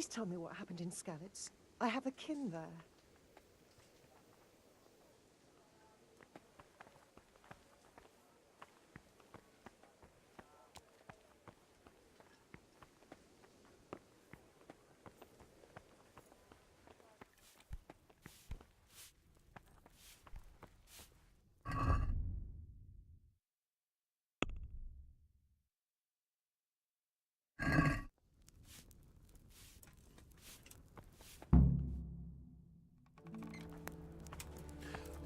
Please tell me what happened in Skalitz. I have a kin there.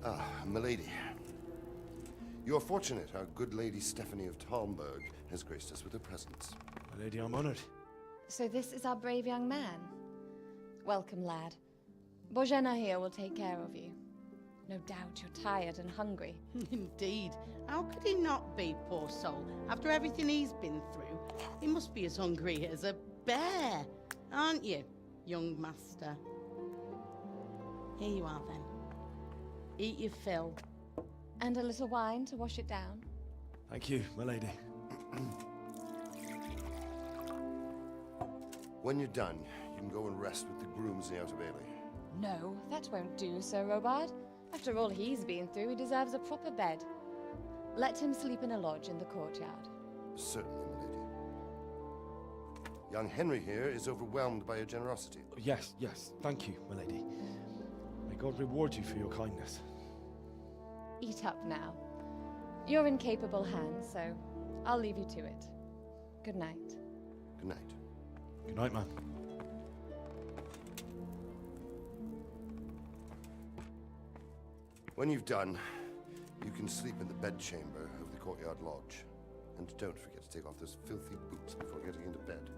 Ah, milady. You are fortunate our good lady Stephanie of Talmberg has graced us with her presence. My lady, I'm honored. So this is our brave young man. Welcome, lad. Bozhena here will take care of you. No doubt you're tired and hungry. Indeed. How could he not be, poor soul? After everything he's been through, he must be as hungry as a bear, aren't you, young master? Here you are, then. Eat your fill. And a little wine to wash it down. Thank you, my lady. When you're done, you can go and rest with the grooms in the Outer Bailey. No, that won't do, Sir Robard. After all he's been through, he deserves a proper bed. Let him sleep in a lodge in the courtyard. Certainly, milady. Young Henry here is overwhelmed by your generosity. Yes, thank you, my lady. May God reward you for your kindness. Eat up now. You're in capable hands, so I'll leave you to it. Good night. Good night. Good night, man. When you've done, you can sleep in the bedchamber of the courtyard lodge. And don't forget to take off those filthy boots before getting into bed.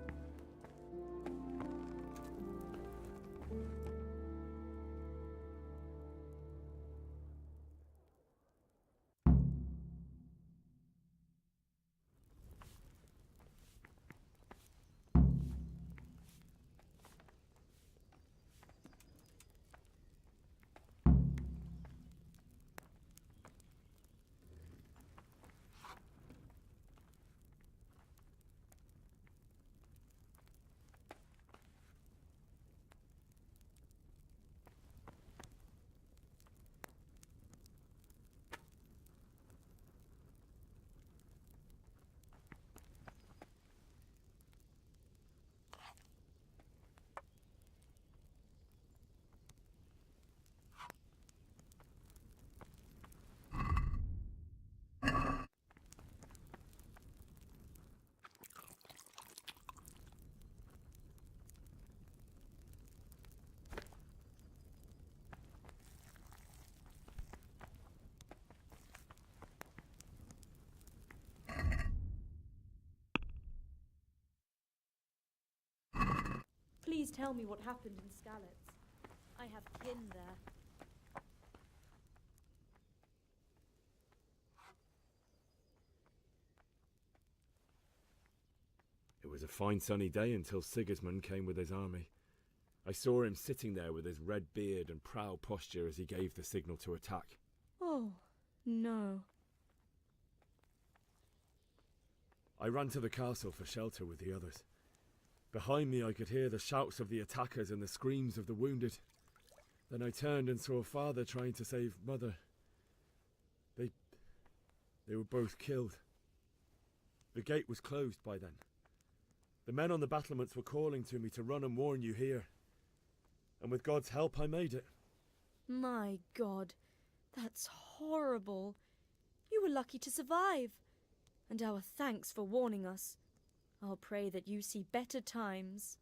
Please tell me what happened in Skalitz. I have kin there. It was a fine sunny day until Sigismund came with his army. I saw him sitting there with his red beard and proud posture as he gave the signal to attack. Oh, no. I ran to the castle for shelter with the others. Behind me I could hear the shouts of the attackers and the screams of the wounded. Then I turned and saw father trying to save mother. They were both killed. The gate was closed by then. The men on the battlements were calling to me to run and warn you here. And with God's help I made it. My God, that's horrible. You were lucky to survive. And our thanks for warning us. I'll pray that you see better times.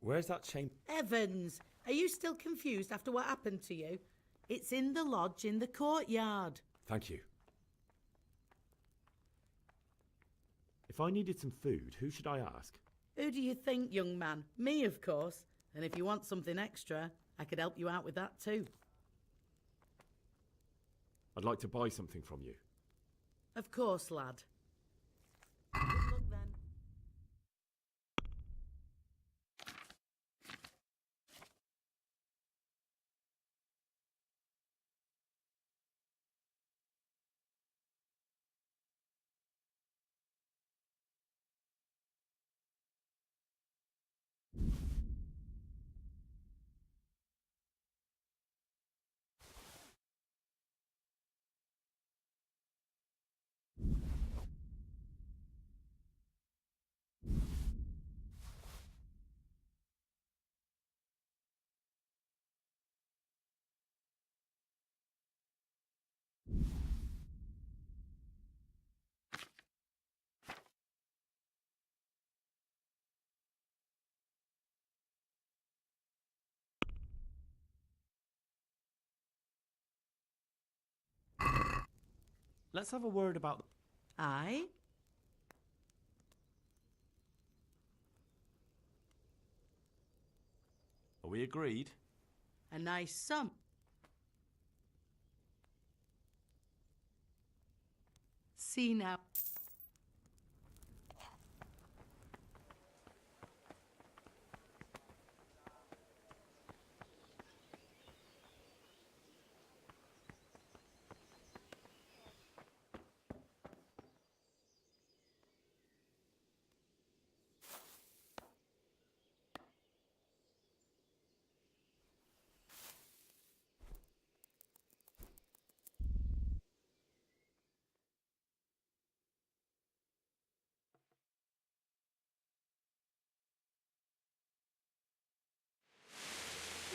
Where's that chamber? Evans, are you still confused after what happened to you? It's in the lodge in the courtyard. Thank you. If I needed some food, who should I ask? Who do you think, young man? Me, of course. And if you want something extra, I could help you out with that too. I'd like to buy something from you. Of course, lad. Good luck then. let's have a word about... Aye? Are we agreed? A nice sum. See now.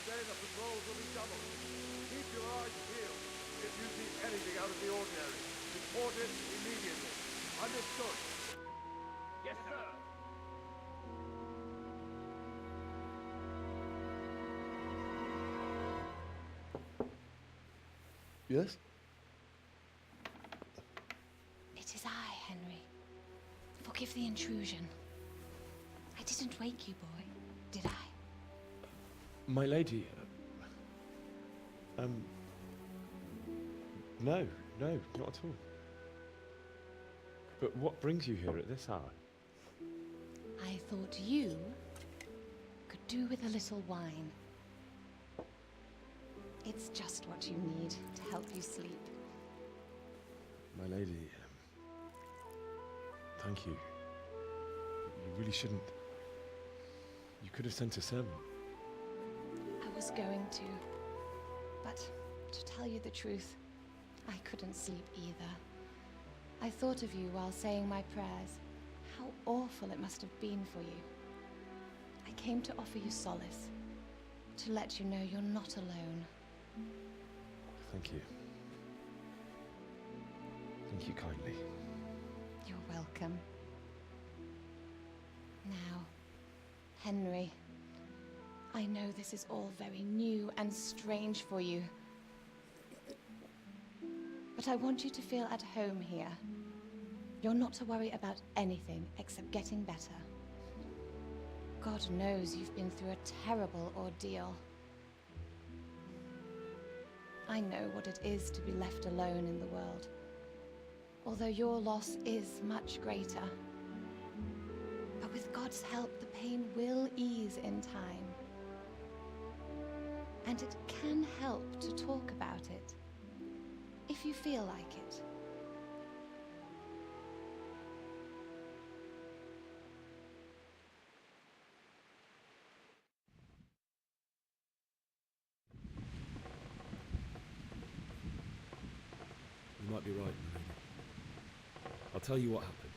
Today the patrols will be doubled. Keep your eyes peeled. If you see anything out of the ordinary, report it immediately. Understood? Yes, sir. Yes? It is I, Henry. Forgive the intrusion. I didn't wake you, boy, did I? My lady, no, not at all. But what brings you here at this hour? I thought you could do with a little wine. It's just what you need to help you sleep. My lady, thank you. You really shouldn't. You could have sent a servant. I was going to, but to tell you the truth, I couldn't sleep either. I thought of you while saying my prayers. How awful it must have been for you. I came to offer you solace, to let you know you're not alone. Thank you. Thank you kindly. You're welcome. Now, Henry, I know this is all very new and strange for you. But I want you to feel at home here. You're not to worry about anything except getting better. God knows you've been through a terrible ordeal. I know what it is to be left alone in the world, although your loss is much greater. But with God's help, the pain will ease in time. And it can help to talk about it, if you feel like it. You might be right, my lady. I'll tell you what happened.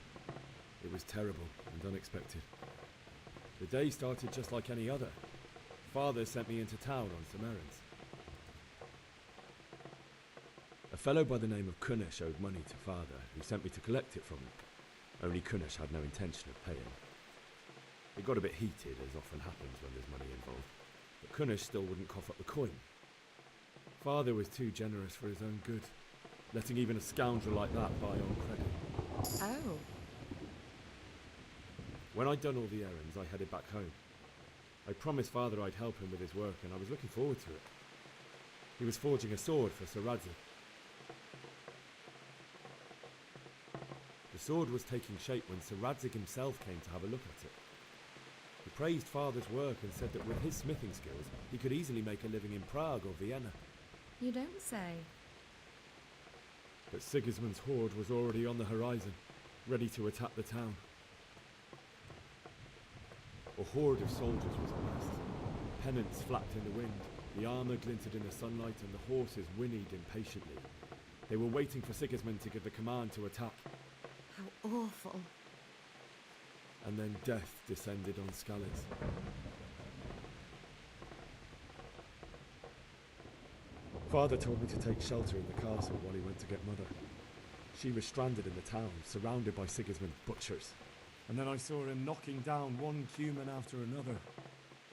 It was terrible and unexpected. The day started just like any other. Father sent me into town on some errands. A fellow by the name of Kunish owed money to Father, who sent me to collect it from him. Only Kunish had no intention of paying. It got a bit heated, as often happens when there's money involved, but Kunish still wouldn't cough up the coin. Father was too generous for his own good, letting even a scoundrel like that buy on credit. Oh. When I'd done all the errands, I headed back home. I promised Father I'd help him with his work, and I was looking forward to it. He was forging a sword for Sir Radzig. The sword was taking shape when Sir Radzig himself came to have a look at it. He praised Father's work and said that with his smithing skills, he could easily make a living in Prague or Vienna. You don't say. But Sigismund's horde was already on the horizon, ready to attack the town. A horde of soldiers was amassed. Pennants flapped in the wind, the armour glinted in the sunlight, and the horses whinnied impatiently. They were waiting for Sigismund to give the command to attack. How awful. And then death descended on Skalitz. Father told me to take shelter in the castle while he went to get Mother. She was stranded in the town, surrounded by Sigismund's butchers. And then I saw him knocking down one human after another.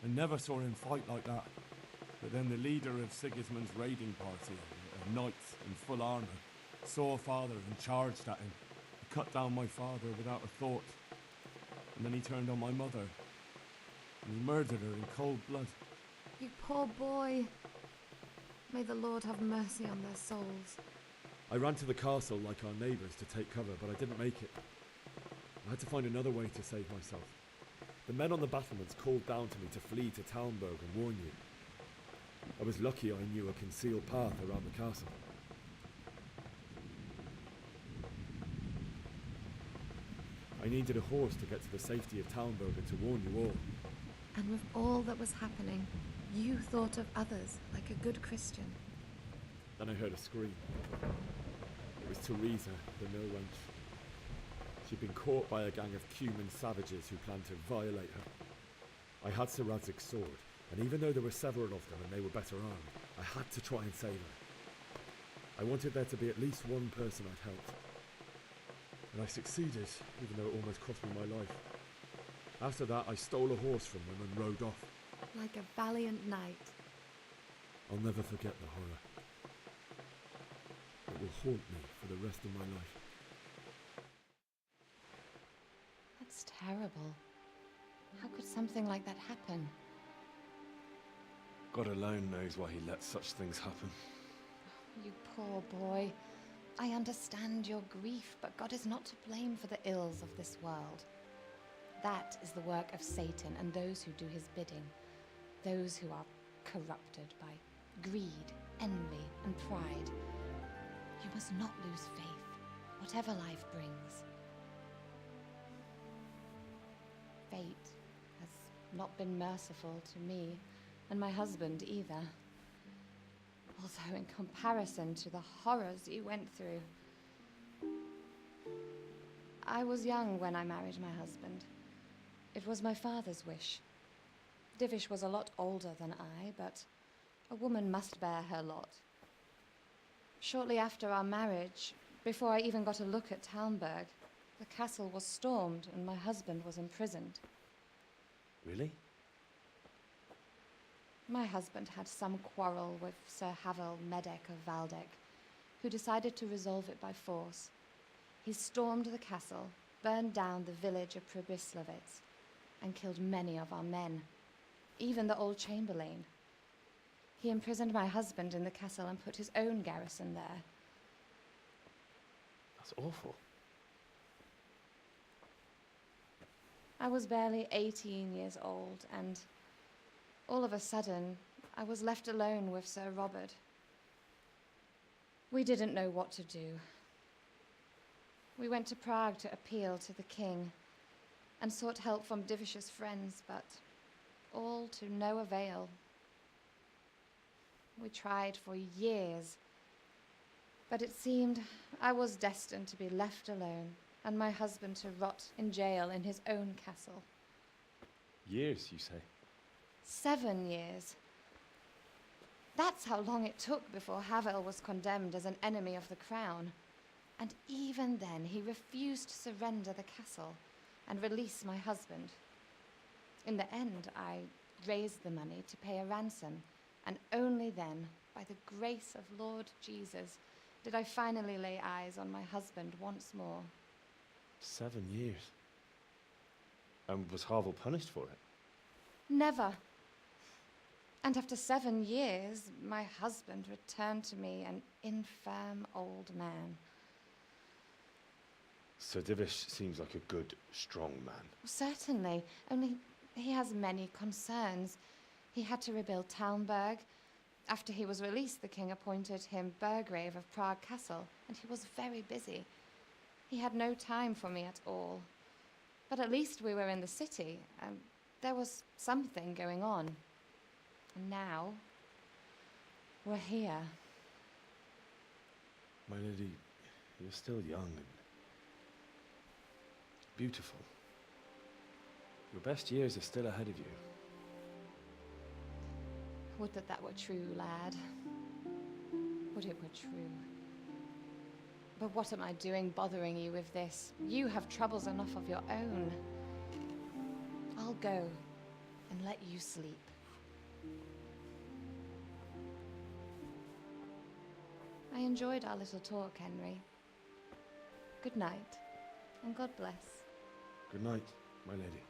I never saw him fight like that. But then the leader of Sigismund's raiding party, a knight in full armour, Saw father and charged at him. He cut down my father without a thought. And then he turned on my mother. And he murdered her in cold blood. You poor boy. May the Lord have mercy on their souls. I ran to the castle like our neighbours to take cover, but I didn't make it. I had to find another way to save myself. The men on the battlements called down to me to flee to Talmberg and warn you. I was lucky I knew a concealed path around the castle. I needed a horse to get to the safety of Talmberg and to warn you all. And with all that was happening, you thought of others like a good Christian. Then I heard a scream. It was Teresa, the mill wench. She'd been caught by a gang of Cuman savages who planned to violate her. I had Sir Radzig's sword, and even though there were several of them and they were better armed, I had to try and save her. I wanted there to be at least one person I'd helped. And I succeeded, even though it almost cost me my life. After that, I stole a horse from them and rode off. Like a valiant knight. I'll never forget the horror. It will haunt me for the rest of my life. That's terrible. How could something like that happen? God alone knows why he lets such things happen. You poor boy. I understand your grief, but God is not to blame for the ills of this world. That is the work of Satan and those who do his bidding. Those who are corrupted by greed, envy, and pride. You must not lose faith, whatever life brings. Fate has not been merciful to me, and my husband either. Although in comparison to the horrors you went through. I was young when I married my husband. It was my father's wish. Divish was a lot older than I, but a woman must bear her lot. Shortly after our marriage, before I even got a look at Talmberg, the castle was stormed and my husband was imprisoned. Really? My husband had some quarrel with Sir Havel Medek of Valdek, who decided to resolve it by force. He stormed the castle, burned down the village of Pribyslavitz, and killed many of our men, even the old chamberlain. He imprisoned my husband in the castle and put his own garrison there. That's awful. I was barely 18 years old, and all of a sudden, I was left alone with Sir Robert. We didn't know what to do. We went to Prague to appeal to the king and sought help from Divish's friends, but all to no avail. We tried for years, but it seemed I was destined to be left alone and my husband to rot in jail in his own castle. Years, you say? 7 years. That's how long it took before Havel was condemned as an enemy of the crown. And even then, he refused to surrender the castle and release my husband. In the end, I raised the money to pay a ransom, and only then, by the grace of Lord Jesus, did I finally lay eyes on my husband once more. 7 years? And was Havel punished for it? Never. And after 7 years, my husband returned to me an infirm old man. Sir Divish seems like a good, strong man. Certainly, only he has many concerns. He had to rebuild Talmberg. After he was released, the king appointed him Burgrave of Prague Castle, and he was very busy. He had no time for me at all. But at least we were in the city, and there was something going on. And now, we're here. My lady, you're still young and beautiful. Your best years are still ahead of you. Would that that were true, lad. Would it were true. But what am I doing bothering you with this? You have troubles enough of your own. I'll go and let you sleep. I enjoyed our little talk, Henry. Good night, and God bless. Good night, my lady.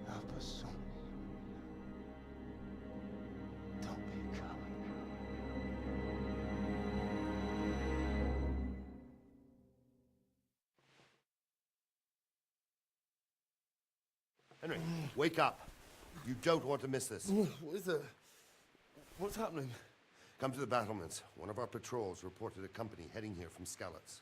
Help us, son. Don't be a coward. Henry, wake up. You don't want to miss this. What is that? What's happening? Come to the battlements. One of our patrols reported a company heading here from Skalitz.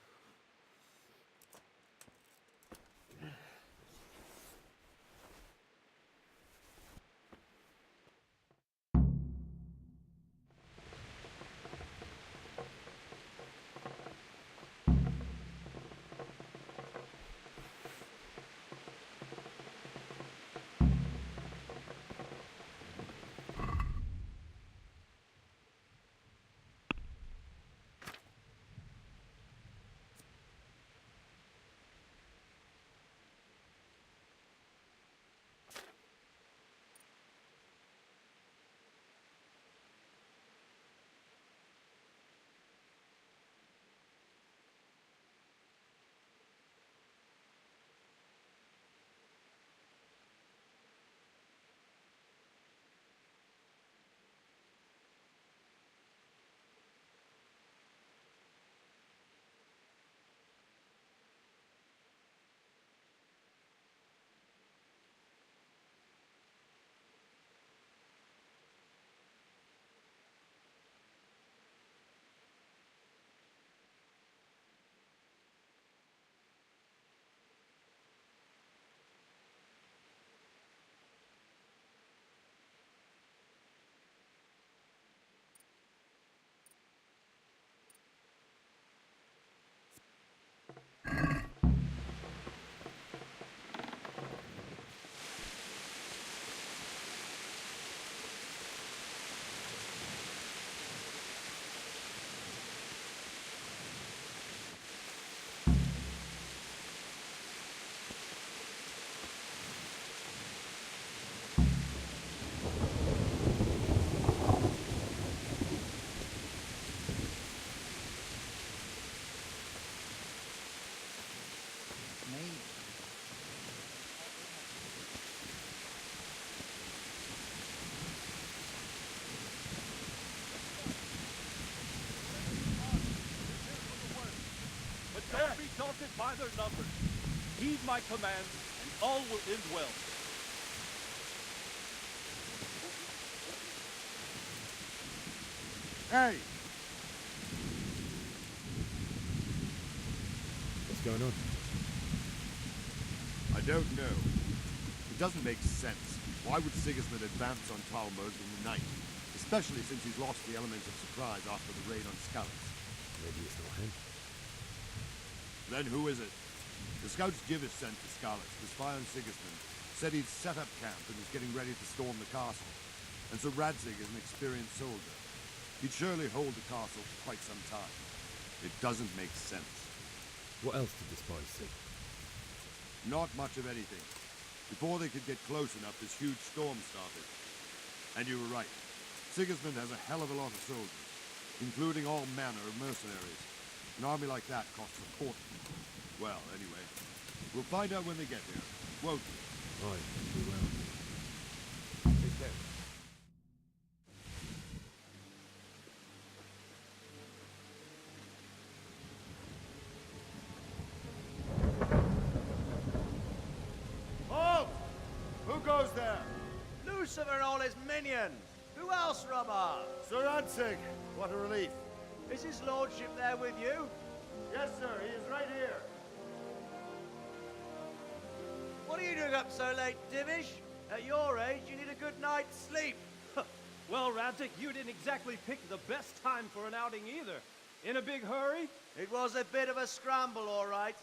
But don't be daunted by their numbers. Heed my commands, and all will end well. Hey! What's going on? I don't know. It doesn't make sense. Why would Sigismund advance on Talmud in the night? Especially since he's lost the element of surprise after the raid on Skalitz. Maybe it's not him. Then who is it? The scouts Jivis sent to Skalitz to spy on Sigismund said he'd set up camp and was getting ready to storm the castle. And so Radzig is an experienced soldier. He'd surely hold the castle for quite some time. It doesn't make sense. What else did the spies see? Not much of anything. Before they could get close enough, this huge storm started. And you were right. Sigismund has a hell of a lot of soldiers, including all manner of mercenaries. An army like that costs a fortune. Well, anyway, we'll find out when they get here, won't we? Aye, we will. Take care. Lucifer and all his minions. Who else, Robert? Sir Ansig, what a relief. Is his lordship there with you? Yes, sir, he is right here. What are you doing up so late, Divish? At your age, you need a good night's sleep. Well, Radzik, you didn't exactly pick the best time for an outing either. In a big hurry? It was a bit of a scramble, all right.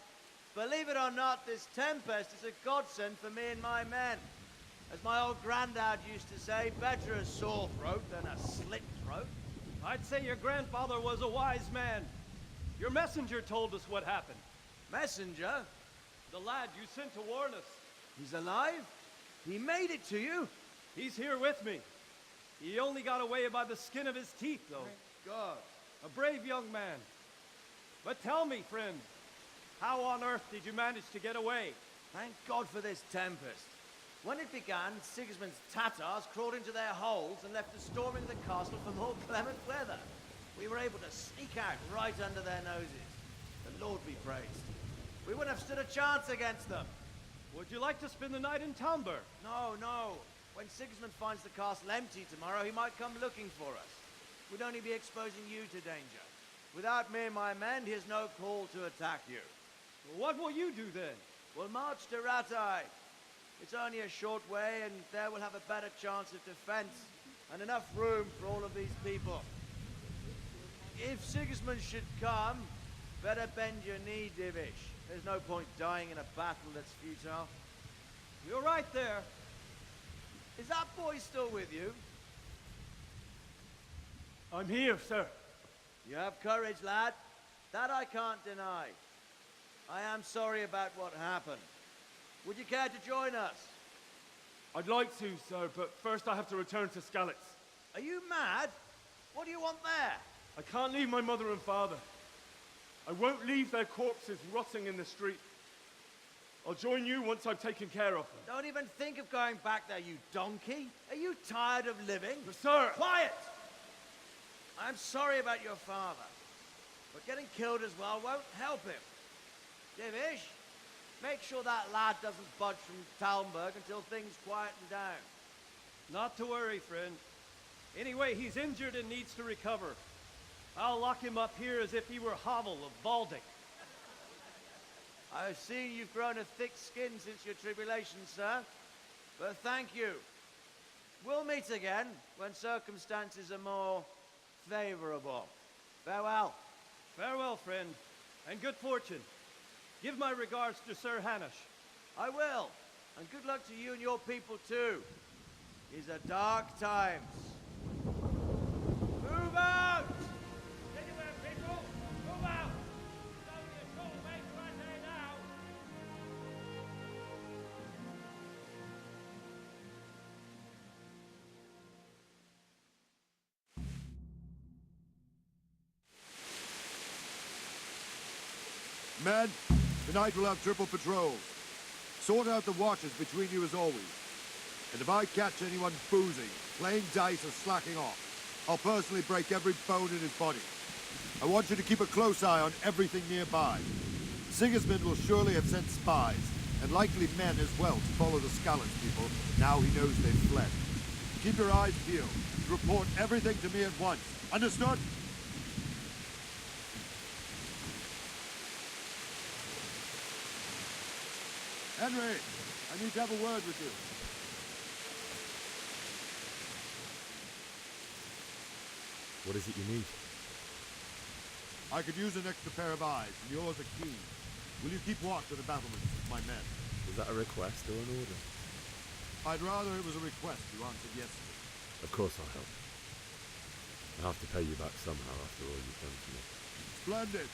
Believe it or not, this tempest is a godsend for me and my men. As my old granddad used to say, better a sore throat than a slit throat. I'd say your grandfather was a wise man. Your messenger told us what happened. Messenger? The lad you sent to warn us. He's alive? He made it to you? He's here with me. He only got away by the skin of his teeth, though. Thank God. A brave young man. But tell me, friend, how on earth did you manage to get away? Thank God for this tempest. When it began, Sigismund's Tatars crawled into their holes and left us storming the castle for more clement weather. We were able to sneak out right under their noses. The Lord be praised. We wouldn't have stood a chance against them. Would you like to spend the night in Talmberg? No, no. When Sigismund finds the castle empty tomorrow, he might come looking for us. We'd only be exposing you to danger. Without me and my men, he has no call to attack you. Well, what will you do then? We'll march to Ratai. It's only a short way, and there we'll have a better chance of defense, and enough room for all of these people. If Sigismund should come, better bend your knee, Divish. There's no point dying in a battle that's futile. You're right there. Is that boy still with you? I'm here, sir. You have courage, lad. That I can't deny. I am sorry about what happened. Would you care to join us? I'd like to, sir, but first I have to return to Skalitz. Are you mad? What do you want there? I can't leave my mother and father. I won't leave their corpses rotting in the street. I'll join you once I've taken care of them. Don't even think of going back there, you donkey. Are you tired of living? But sir! Quiet! I'm sorry about your father, but getting killed as well won't help him. Divish, make sure that lad doesn't budge from Talmberg until things quieten down. Not to worry, friend. Anyway, he's injured and needs to recover. I'll lock him up here as if he were Havel of Baldic. I've seen you've grown a thick skin since your tribulation, sir. But thank you. We'll meet again when circumstances are more favorable. Farewell. Farewell, friend, and good fortune. Give my regards to Sir Hanush. I will. And good luck to you and your people, too. These are dark times. Move out! Anywhere, people! Move out! It's only a short way to Rattay now! Men, tonight we'll have triple patrols. Sort out the watches between you as always. And if I catch anyone boozing, playing dice or slacking off, I'll personally break every bone in his body. I want you to keep a close eye on everything nearby. Sigismund will surely have sent spies, and likely men as well, to follow the Skalitz people, now he knows they've fled. Keep your eyes peeled. Report everything to me at once. Understood? Henry, I need to have a word with you. What is it you need? I could use an extra pair of eyes, and yours are keen. Will you keep watch of the battlements with my men? Was that a request or an order? I'd rather it was a request you answered yes to. Of course I'll help. I have to pay you back somehow after all you've done for me. Splendid.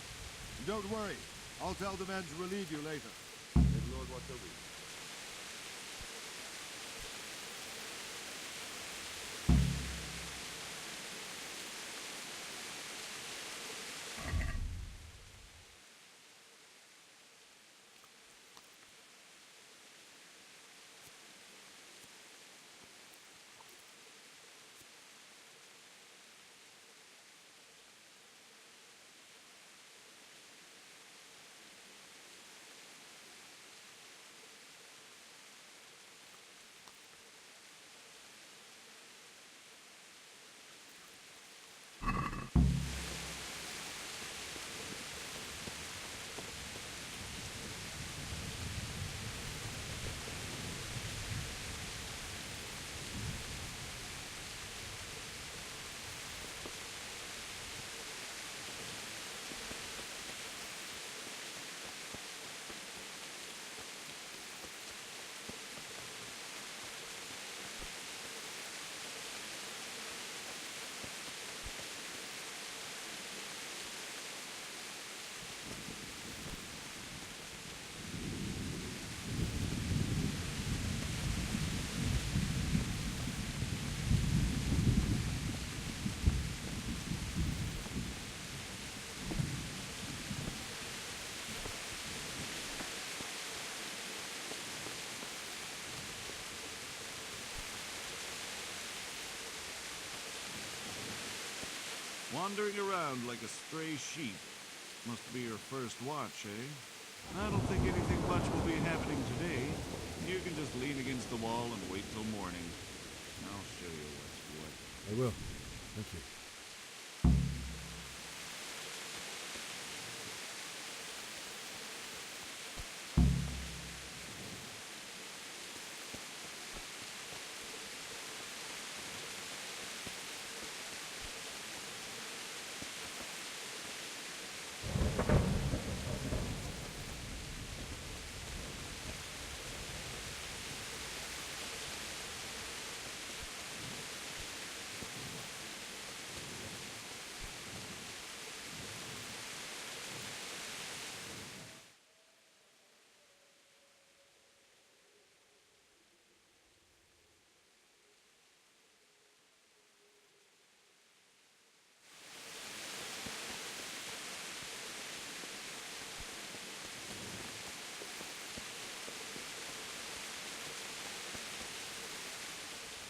And don't worry. I'll tell the men to relieve you later. May the Lord watch over you. Wandering around like a stray sheep. Must be your first watch, eh? I don't think anything much will be happening today. You can just lean against the wall and wait till morning. I'll show you what's what. I will. Thank you.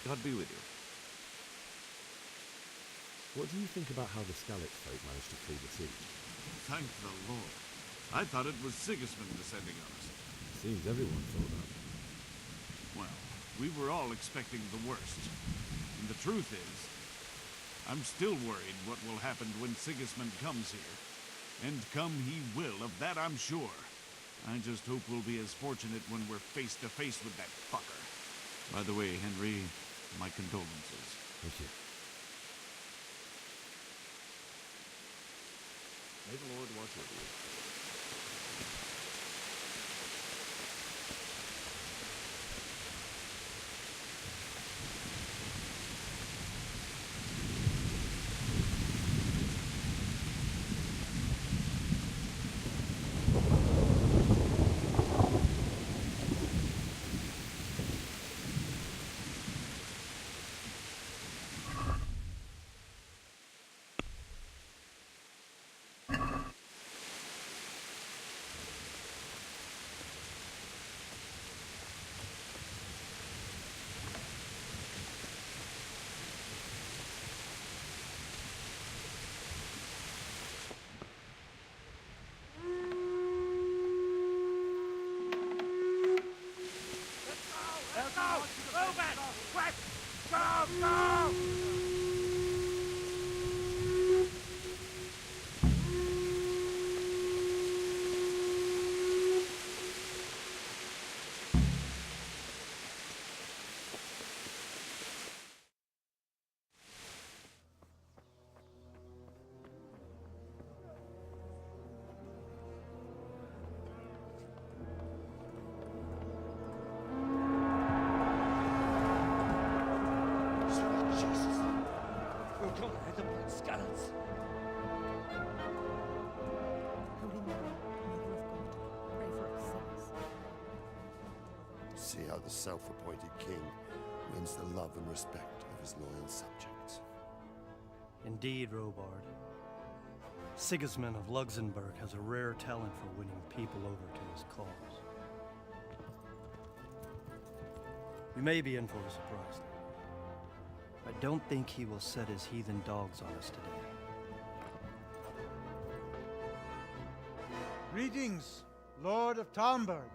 God be with you. What do you think about how the Skalitz folk managed to flee the siege? Thank the Lord. I thought it was Sigismund descending on us. Seems everyone thought that. Well, we were all expecting the worst. And the truth is, I'm still worried what will happen when Sigismund comes here. And come he will, of that I'm sure. I just hope we'll be as fortunate when we're face to face with that fucker. By the way, Henry, my condolences. Thank you. May the Lord watch over you. See how the self-appointed king wins the love and respect of his loyal subjects. Indeed, Robard. Sigismund of Luxembourg has a rare talent for winning people over to his cause. We may be in for a surprise, though. I don't think he will set his heathen dogs on us today. Greetings, Lord of Talmberg.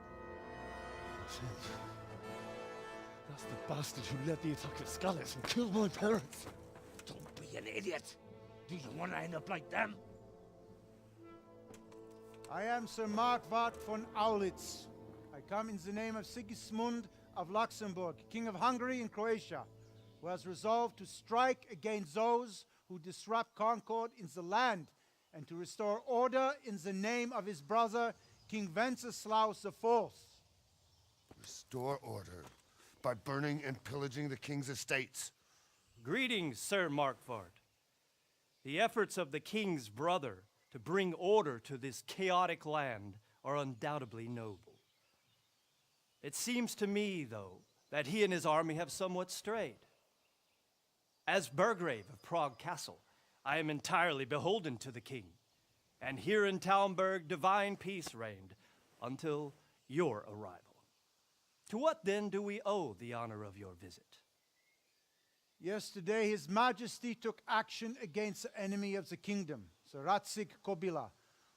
That's the bastard who led the attack at Skalitz and killed my parents. Don't be an idiot. Do you want to end up like them? I am Sir Markwart von Aulitz. I come in the name of Sigismund of Luxembourg, King of Hungary and Croatia, who has resolved to strike against those who disrupt concord in the land and to restore order in the name of his brother, King Wenceslaus IV. Restore order by burning and pillaging the king's estates. Greetings, Sir Markwart. The efforts of the king's brother to bring order to this chaotic land are undoubtedly noble. It seems to me, though, that he and his army have somewhat strayed. As Burgrave of Prague Castle, I am entirely beholden to the king, and here in Talmberg divine peace reigned until your arrival. To what then do we owe the honor of your visit? Yesterday, His Majesty took action against the enemy of the kingdom, the Ratsig Kobila,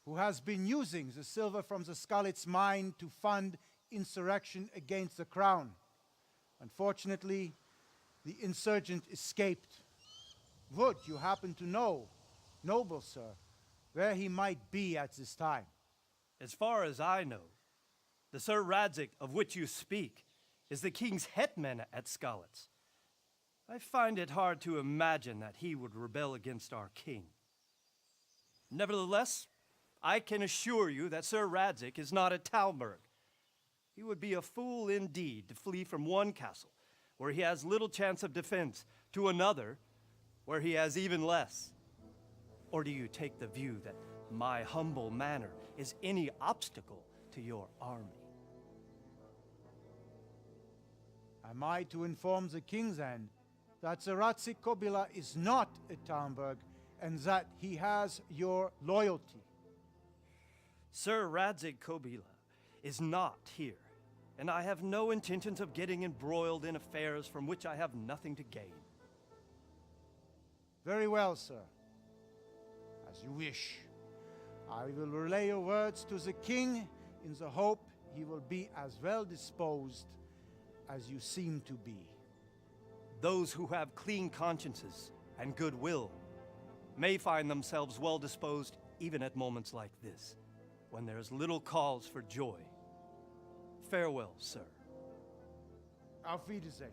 who has been using the silver from the Skalitz mine to fund insurrection against the crown. Unfortunately, the insurgent escaped. Would you happen to know, noble sir, where he might be at this time? As far as I know, the Sir Radzik of which you speak is the king's hetman at Skalitz. I find it hard to imagine that he would rebel against our king. Nevertheless, I can assure you that Sir Radzik is not at Talmberg. He would be a fool indeed to flee from one castle, where he has little chance of defense, to another, where he has even less. Or do you take the view that my humble manner is any obstacle to your army? Am I to inform the king then that the Ratsik Kobila is not at Talmberg and that he has your loyalty? Sir Radzik Kobila is not here, and I have no intentions of getting embroiled in affairs from which I have nothing to gain. Very well, sir. As you wish. I will relay your words to the king in the hope he will be as well disposed as you seem to be. Those who have clean consciences and goodwill may find themselves well disposed even at moments like this, when there is little cause for joy. Farewell, sir. Auf Wiedersehen.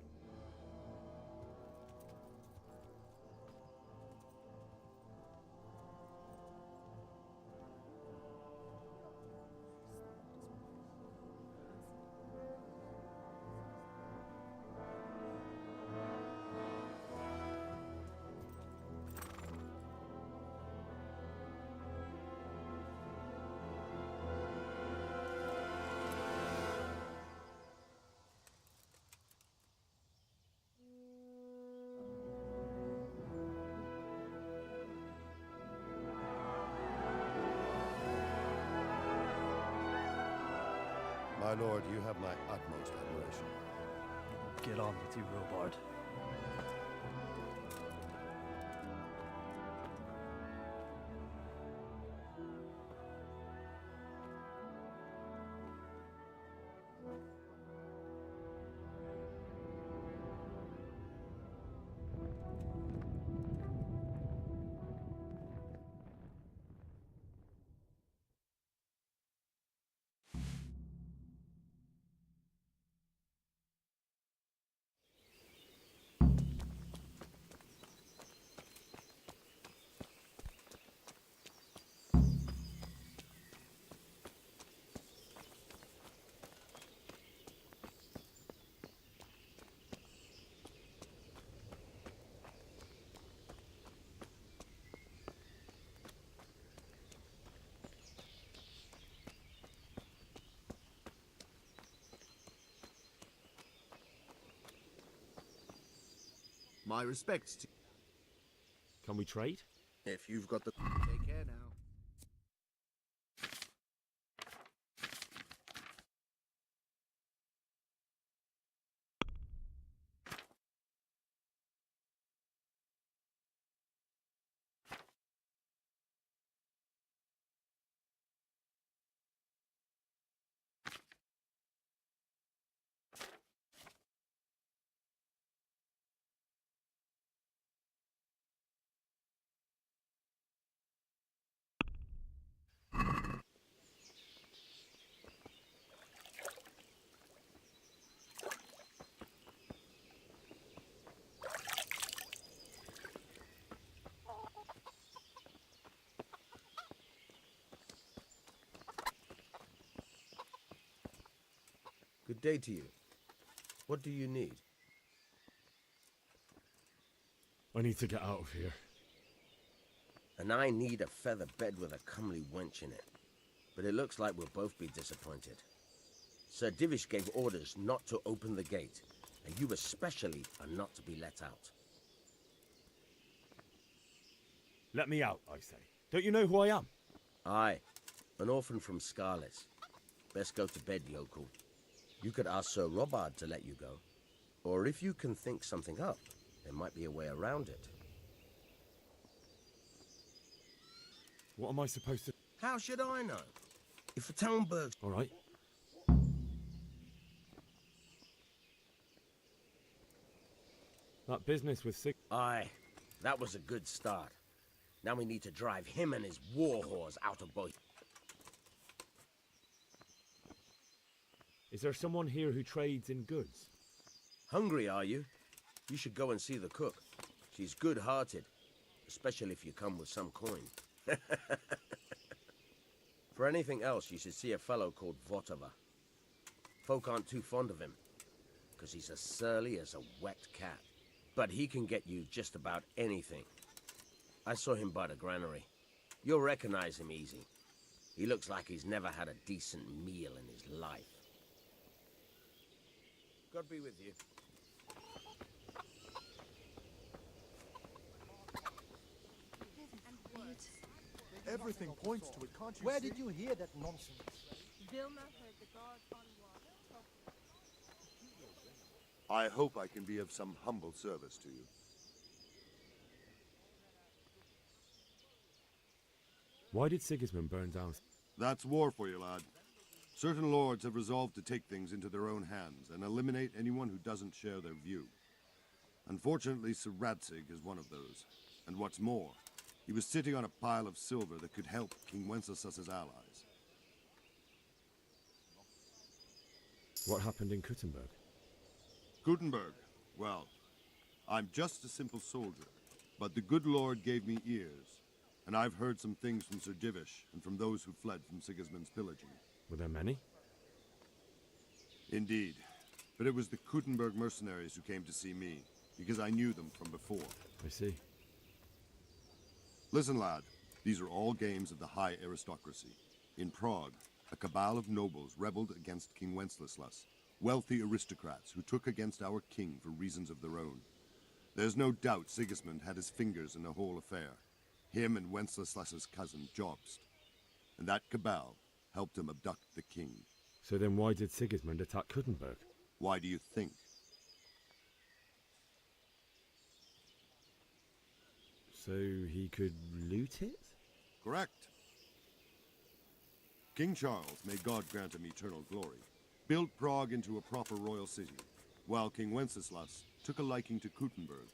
My lord, you have my utmost admiration. Get on with you, Robard. My respects to... Can we trade? If you've got the... Take care now. Good day to you. What do you need? I need to get out of here. And I need a feather bed with a comely wench in it. But it looks like we'll both be disappointed. Sir Divish gave orders not to open the gate, and you especially are not to be let out. Let me out, I say. Don't you know who I am? Aye, an orphan from Skalitz. Best go to bed, yokel. You could ask Sir Robard to let you go. Or if you can think something up, There might be a way around it. What am I supposed to... How should I know? If a Townburg... All right. That business with Sig... Aye, that was a good start. Now we need to drive him and his war whores out of both. Is there someone here who trades in goods? Hungry, are you? You should go and see the cook. She's good-hearted, especially if you come with some coin. For anything else, you should see a fellow called Votava. Folk aren't too fond of him, because he's as surly as a wet cat. But he can get you just about anything. I saw him by the granary. You'll recognize him easy. He looks like he's never had a decent meal in his life. God be with you. Everything points to it, can't you Where see? did you hear that nonsense? Vilma heard the god Anwar talk. I hope I can be of some humble service to you. Why did Sigismund burn down... That's war for you, lad. Certain lords have resolved to take things into their own hands and eliminate anyone who doesn't share their view. Unfortunately, Sir Radzig is one of those. And what's more, he was sitting on a pile of silver that could help King Wenceslas's allies. What happened in Kuttenberg? Gutenberg, well, I'm just a simple soldier, but the good Lord gave me ears, and I've heard some things from Sir Divish and from those who fled from Sigismund's pillaging. Were there many? Indeed, but it was the Kuttenberg mercenaries who came to see me, because I knew them from before. I see. Listen, lad, these are all games of the high aristocracy. In Prague, a cabal of nobles rebelled against King Wenceslas, wealthy aristocrats who took against our king for reasons of their own. There's no doubt Sigismund had his fingers in the whole affair. Him and Wenceslas's cousin, Jobst. And that cabal helped him abduct the king. So then why did Sigismund attack Kuttenberg? Why do you think? So he could loot it? Correct. King Charles, may God grant him eternal glory, built Prague into a proper royal city, while King Wenceslas took a liking to Kuttenberg.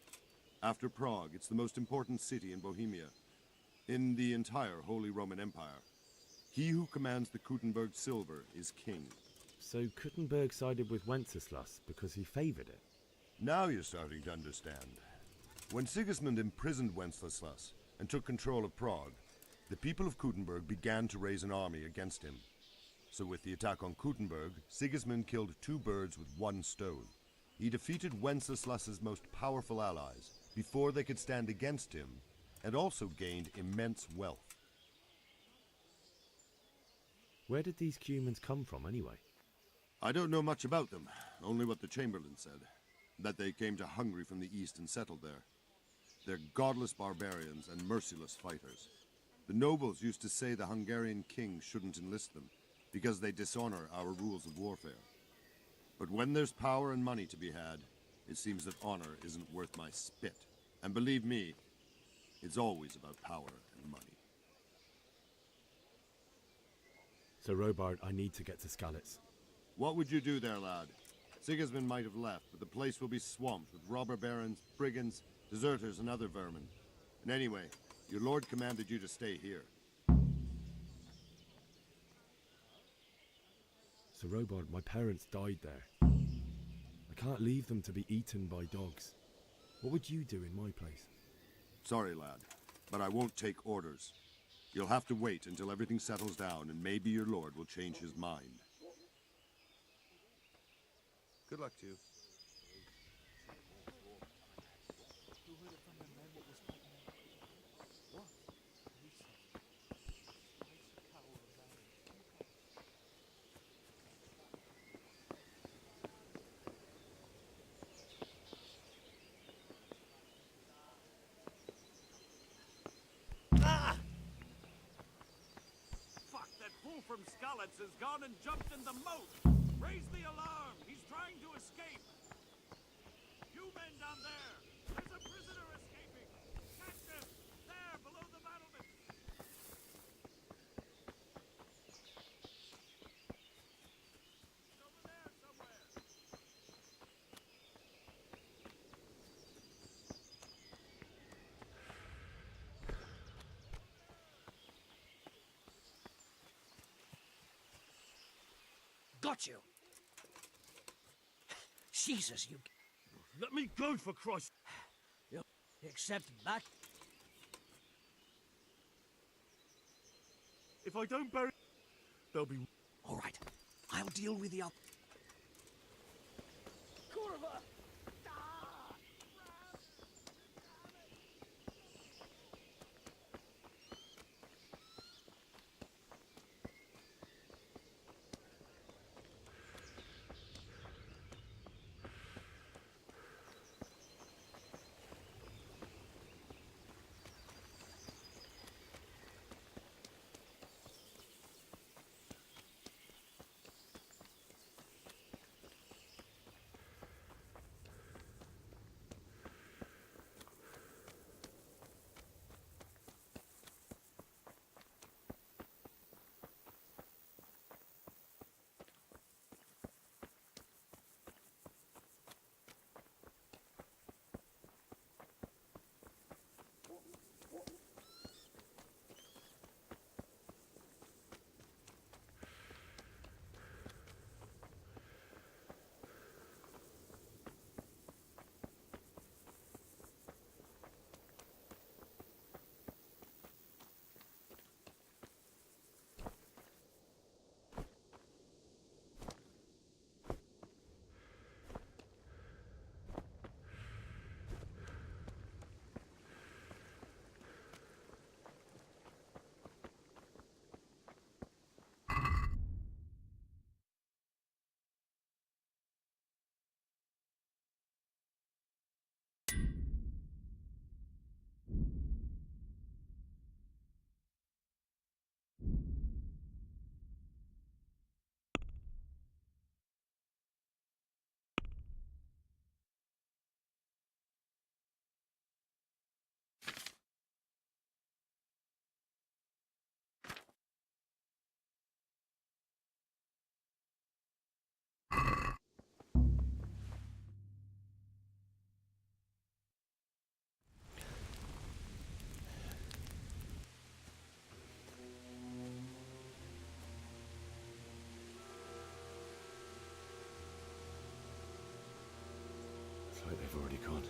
After Prague, it's the most important city in Bohemia, in the entire Holy Roman Empire. He who commands the Kuttenberg silver is king. So Kuttenberg sided with Wenceslas because he favored it? Now you're starting to understand. When Sigismund imprisoned Wenceslas and took control of Prague, the people of Kuttenberg began to raise an army against him. So with the attack on Kuttenberg, Sigismund killed two birds with one stone. He defeated Wenceslas's most powerful allies before they could stand against him, and also gained immense wealth. Where did these Cumans come from anyway? I don't know much about them, only what the Chamberlain said, that they came to Hungary from the east and settled there. They're godless barbarians and merciless fighters. The nobles used to say the Hungarian king shouldn't enlist them, because they dishonor our rules of warfare. But when there's power and money to be had, it seems that honor isn't worth my spit. And believe me, it's always about power and money. So Robard, I need to get to Skalitz. What would you do there, lad? Sigismund might have left, but the place will be swamped with robber barons, brigands, deserters, and other vermin. And anyway, your lord commanded you to stay here. So Robard, my parents died there. I can't leave them to be eaten by dogs. What would you do in my place? Sorry, lad, but I won't take orders. You'll have to wait until everything settles down, and maybe your lord will change his mind. Good luck to you. Fuck, that fool from Skalitz has gone and jumped in the moat! Raise the alarm! He's trying to escape! You men down there! got you. Jesus, you... Let me go, for Christ! You accept back? If I don't bury... They'll be... All right. I'll deal with the... Kurva! It's like they've already gone.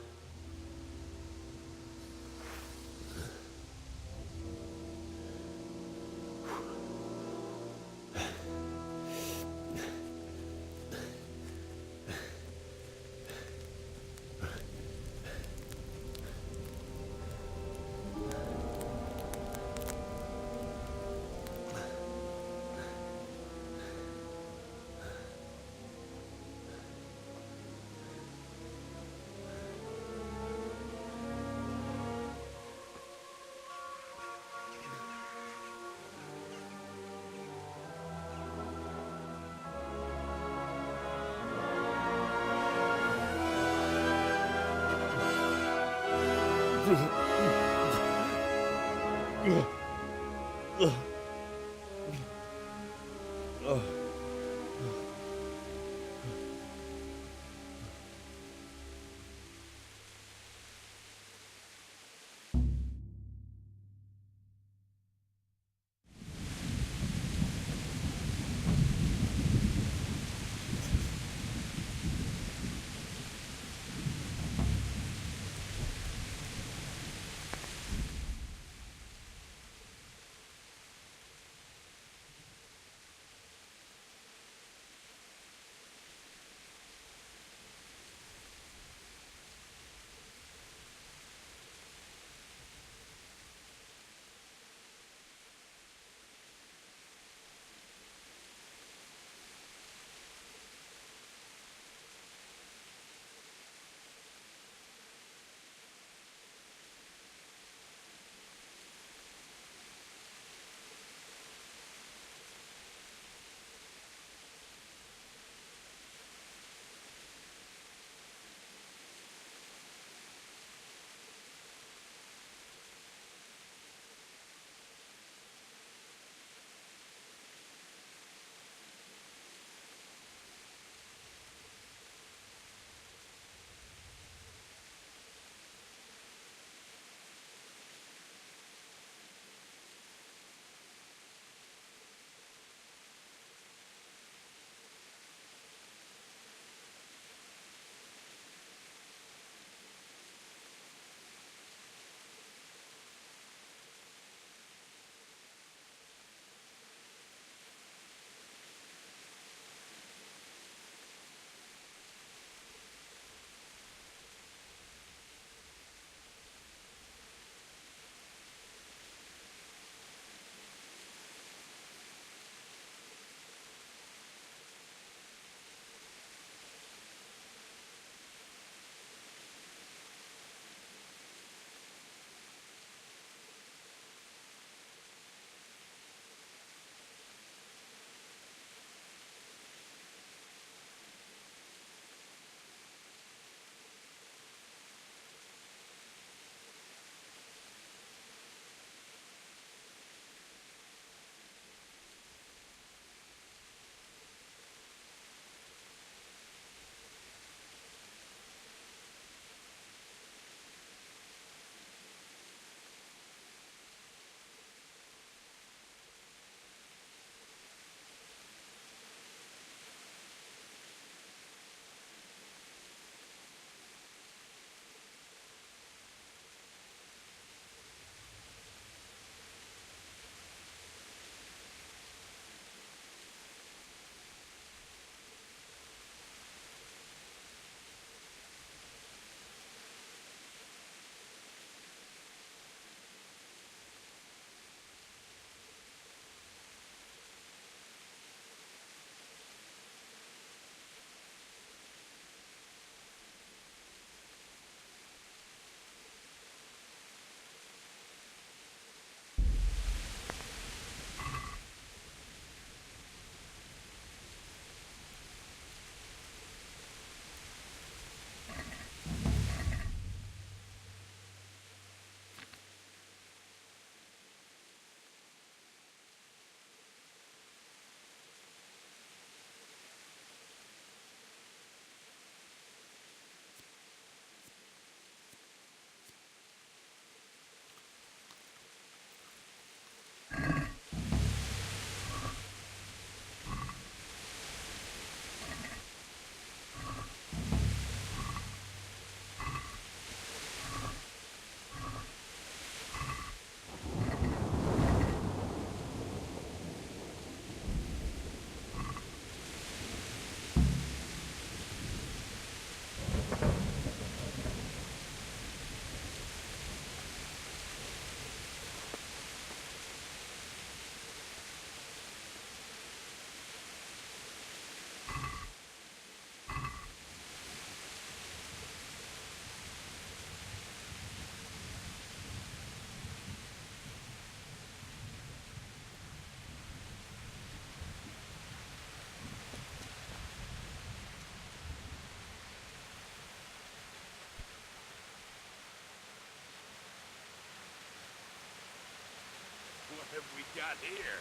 have we got here?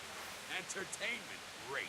Entertainment, great.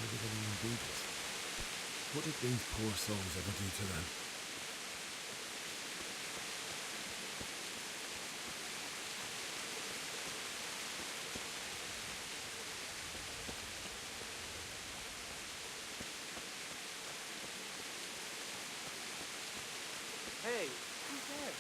Why would anyone do this? What did these poor souls ever do to them? Hey, who's there?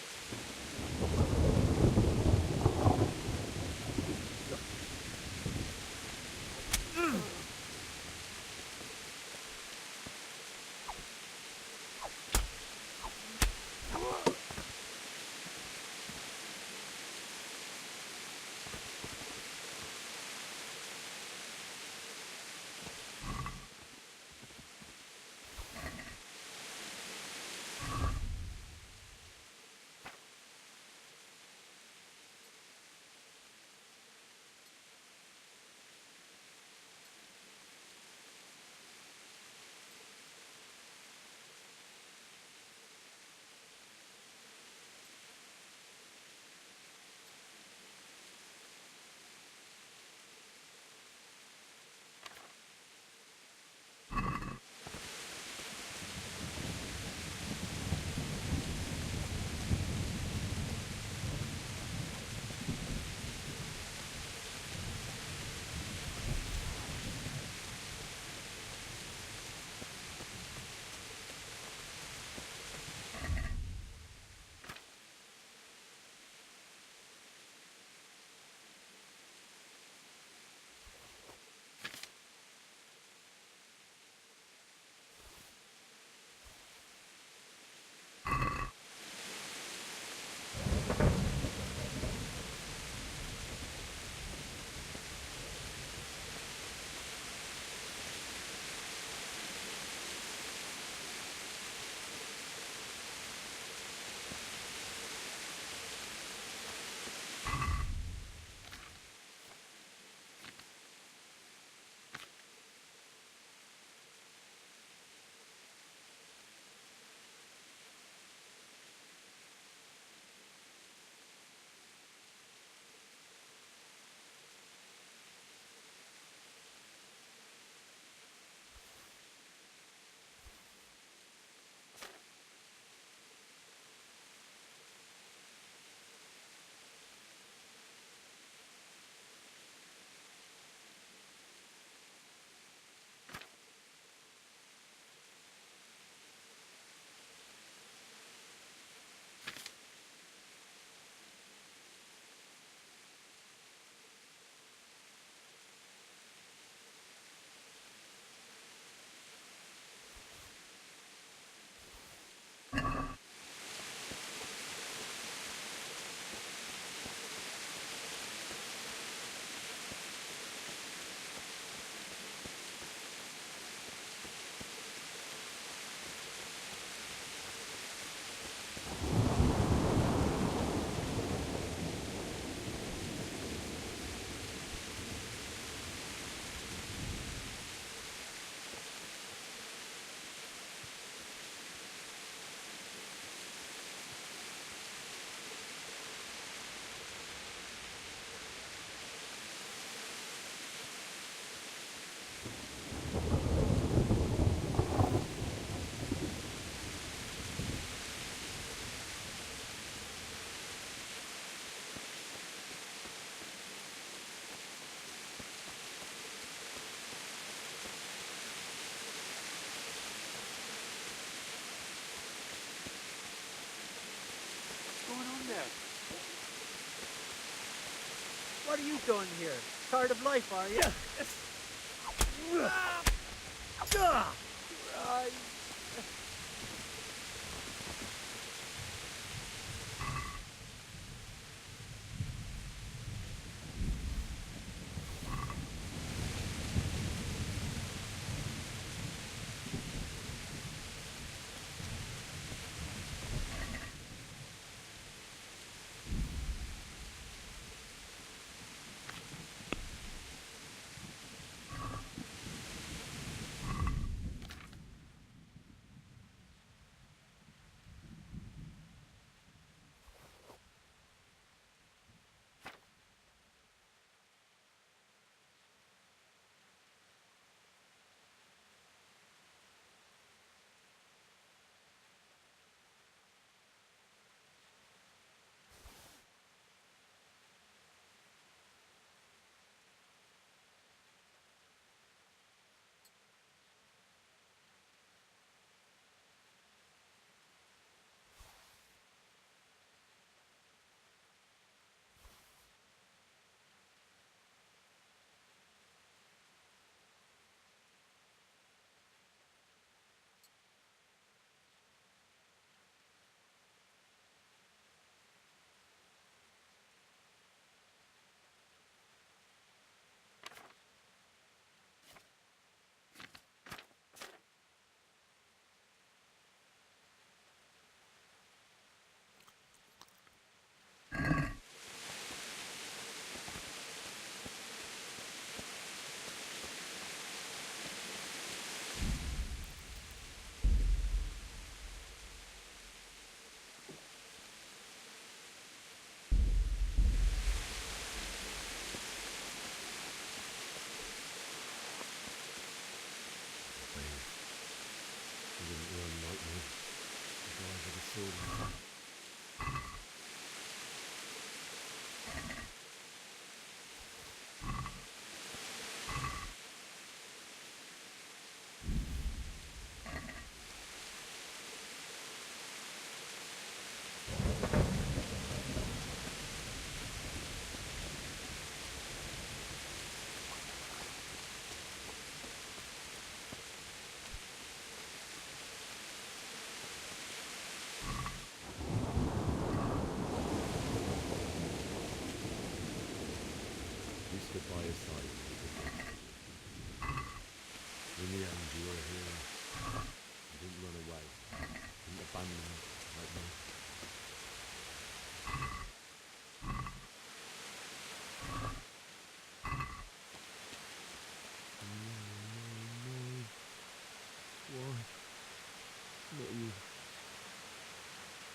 What are you doing here? Tired of life, are you? Right.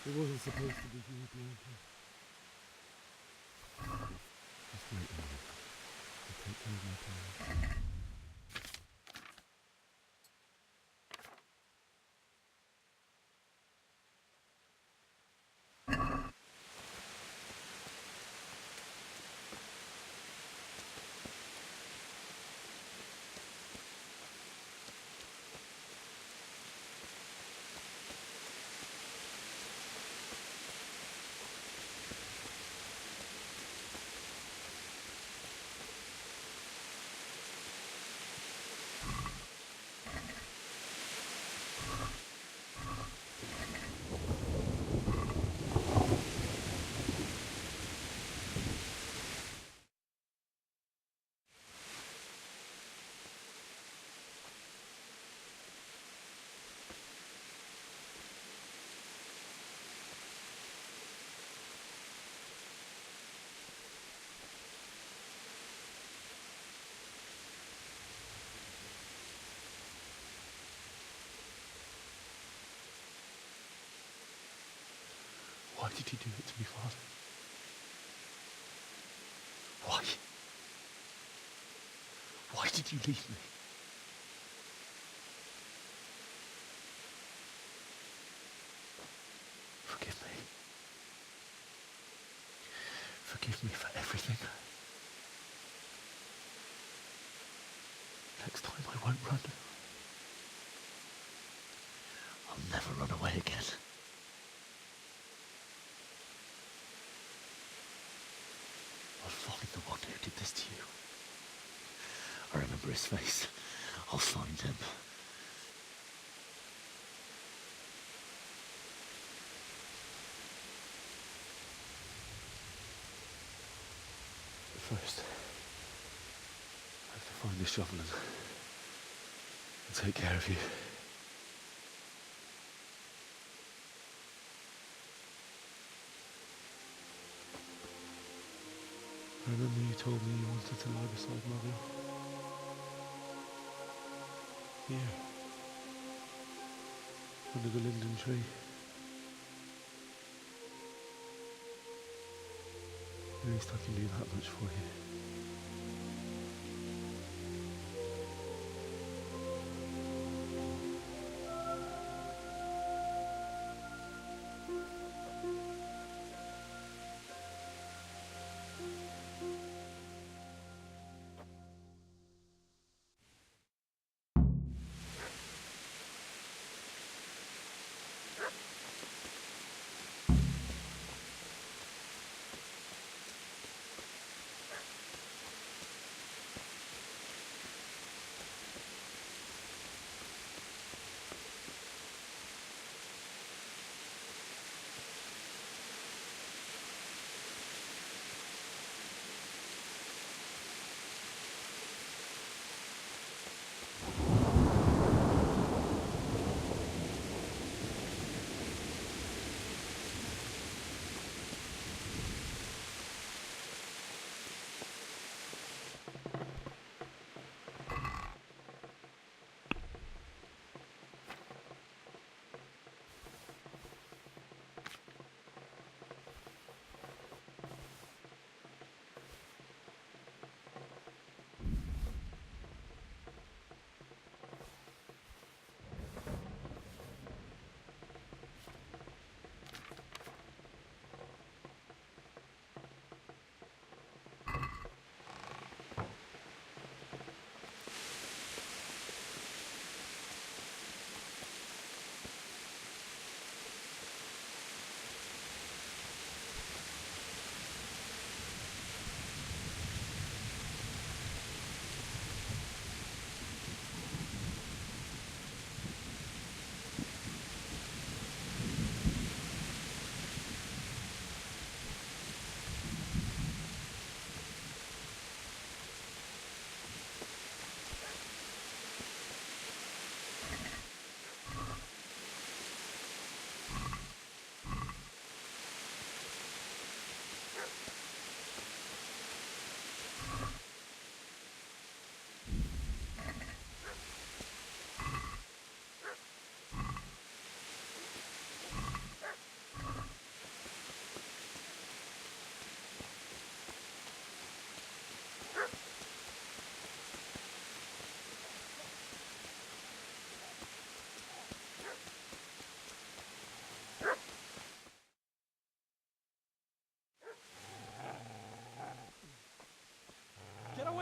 It wasn't supposed to be you, Bianca. Just wait a minute. I'll take care of my parents. Why did you do it to me, Father? Why? Why did you leave me? Forgive me. Forgive me for everything. Next time I won't run. I'll never run away again. I'll find the one who did this to you. I remember his face. I'll find him. But first, I have to find the shovel and take care of you. I remember you told me you wanted to lie beside Mother. Here. Under the linden tree. At least I can do that much for you.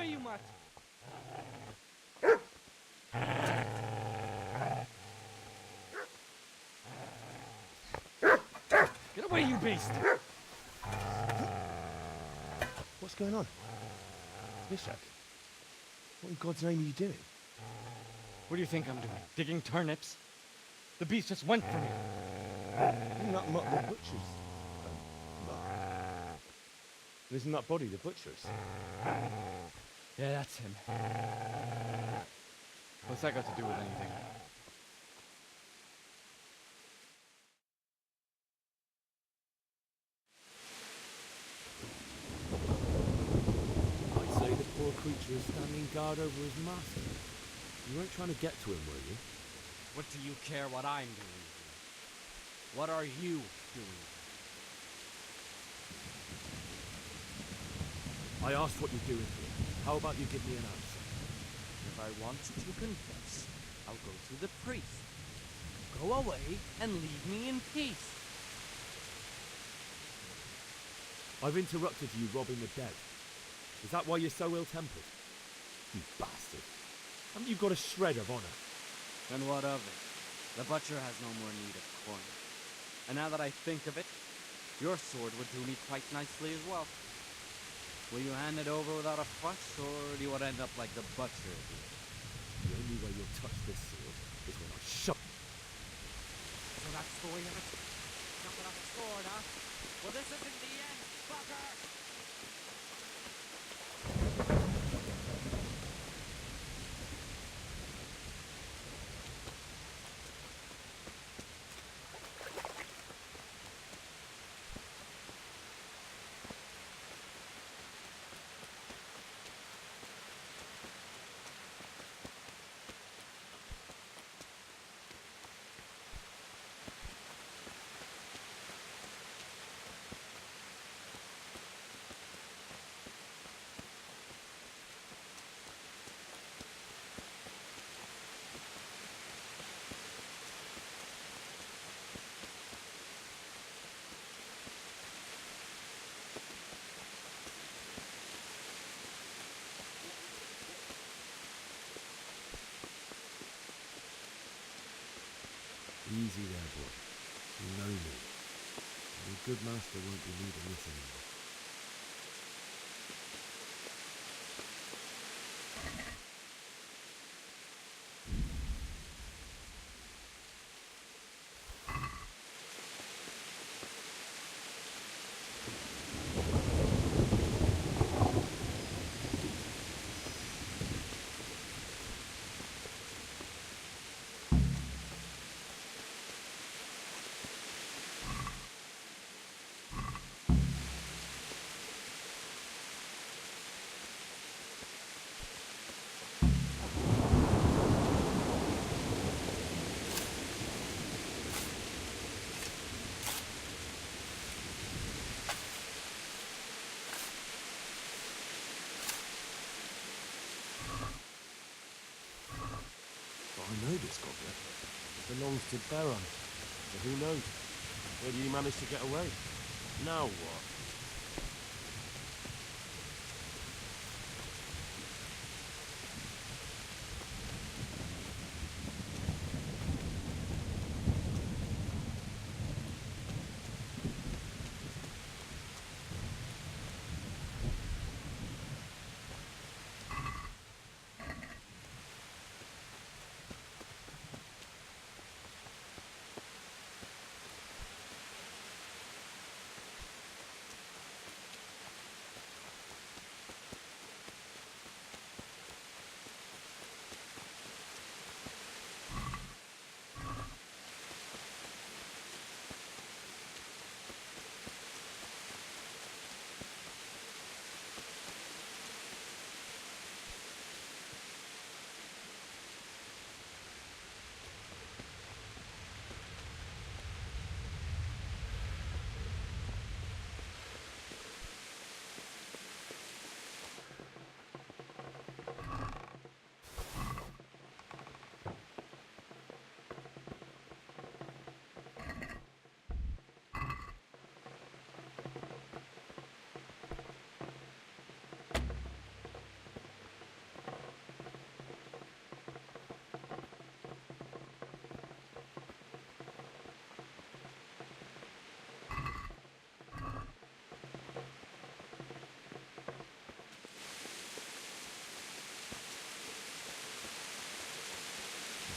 away, you mutt! Get away, you beast! What's going on? Bishop, what in God's name are you doing? What do you think I'm doing? Digging turnips? The beast just went for me. Isn't that not the butcher's? Isn't that body the butcher's? Yeah, that's him. What's that got to do with anything? I'd say the poor creature is standing guard over his master. You weren't trying to get to him, were you? What do you care what I'm doing here? What are you doing? I asked what you're doing here. How about you give me an answer? If I want to confess, I'll go to the priest. Go away and leave me in peace. I've interrupted you robbing the dead. Is that why you're so ill-tempered? You bastard. Haven't you got a shred of honor? And what of it? The butcher has no more need of coin. And now that I think of it, your sword would do me quite nicely as well. Will you hand it over without a fuss, or do you want to end up like the butcher did? The only way you'll touch this sword is when I shove. So that's the way of it? Not without a sword, huh? Well, this isn't the end, fucker! Easy there, boy. You know me. Your good master won't be needing this anymore. I know this goblet. It belongs to Baron. So who knows? Maybe he managed to get away. Now what?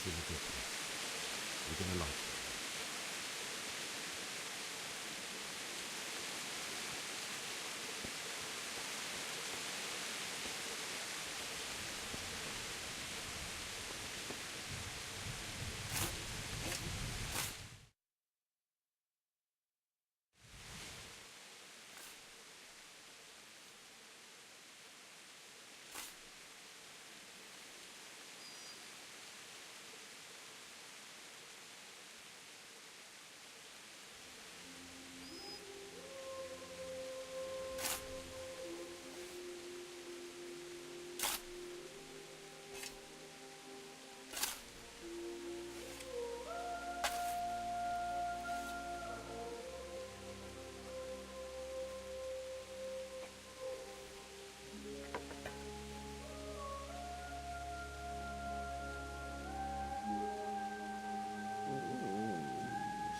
in a good place. You're gonna like it.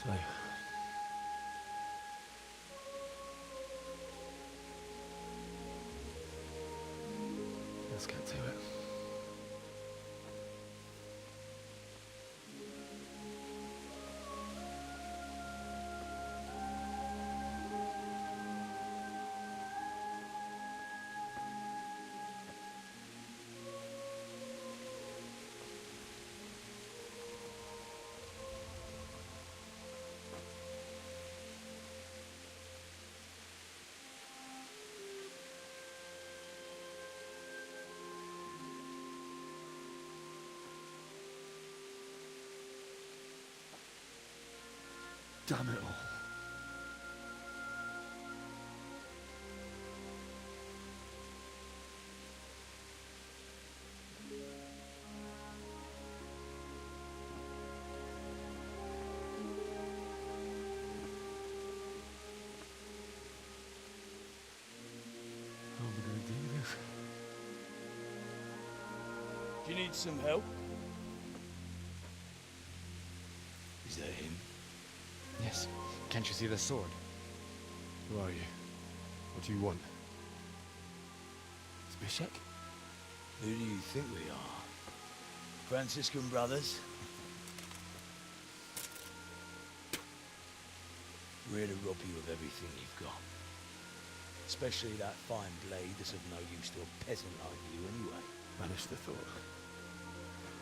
So, let's get to it. Damn it all. How am I going to do this? Do you need some help? Is that him? Yes. Can't you see the sword? Who are you? What do you want? Zbyszek? Who do you think we are? Franciscan brothers? We're here to rob you of everything you've got. Especially that fine blade that's of no use to a peasant like you anyway. Banish the thought.